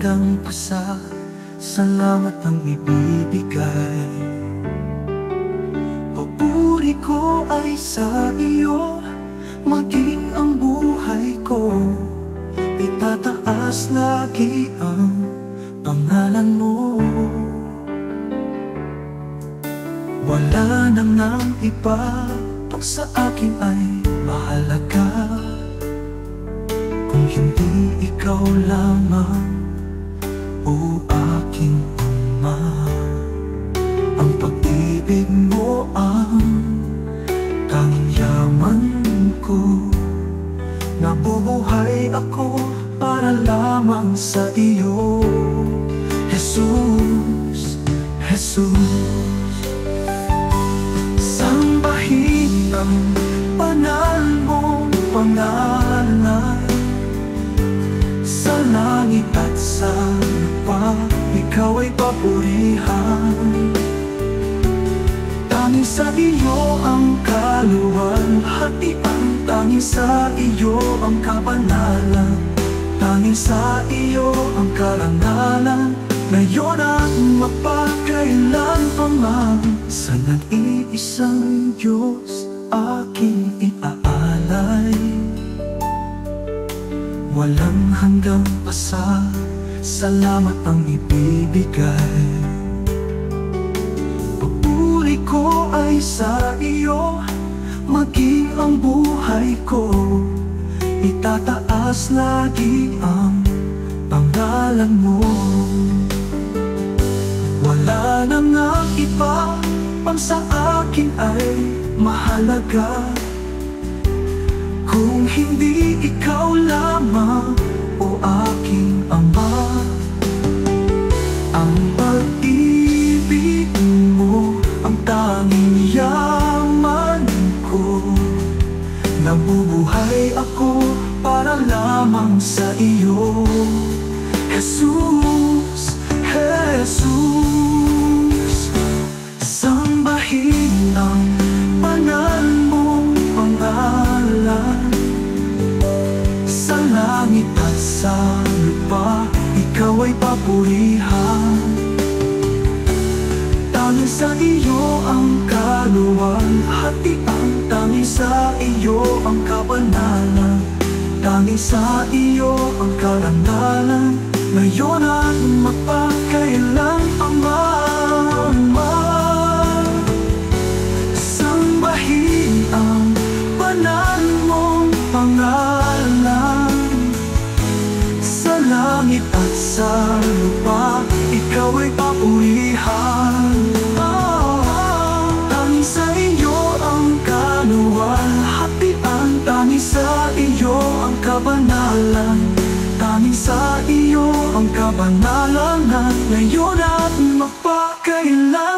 hanggang sa salamat ang ibibigay. Papuri ko ay sa iyo, maging ang buhay ko. Itataas lagi ang pangalan mo. Wala nang nang iba pang sa akin ay mahalaga, kung hindi ikaw lamang, o aking Ama. Ang pag-ibig mo ang tanging yaman ko. Nabubuhay ako para lamang sa iyo, Jesus, Jesus. Sambahin ang banal mong pangalan, sa langit at sa lupa, ikaw ay papurihan. Tanging sa iyo ang kaluwalhatian, tanging sa iyo ang kabanalan, tanging sa iyo ang karangalan, ngayon at mapagkailanman. Sa nag-iisang Diyos aking iaalay, walang hanggang salamat ang ibibigay. Papuri ko ay sa iyo, maging ang buhay ko. Itataas lagi ang pangalan mo. Wala na ngang iba pang sa akin ay mahalaga, kung hindi ikaw lamang, o aking Ama. Ang pag-ibig mo ang tanging yaman ko. Nabubuhay ako para lamang sa iyo, Jesus, Jesus. Sambahin ang banal mong pangalan, sa langit at sa lupa, ikaw ay papurihan. Tanging sa iyo ang kaluwalhatian, tanging sa iyo ang kabanalan, tanging sa iyo ang karangalan, ngayon at mapagkailanman. Sambahin ang banal mong pangalan, sa langit at sa lupa, ikaw ay papurihan. Tanging sa iyo ang kaluwalhatian, tanging sa iyo ang kabanalan, tanging sa iyo ang kabanalan, ngayon at mapagkailanman.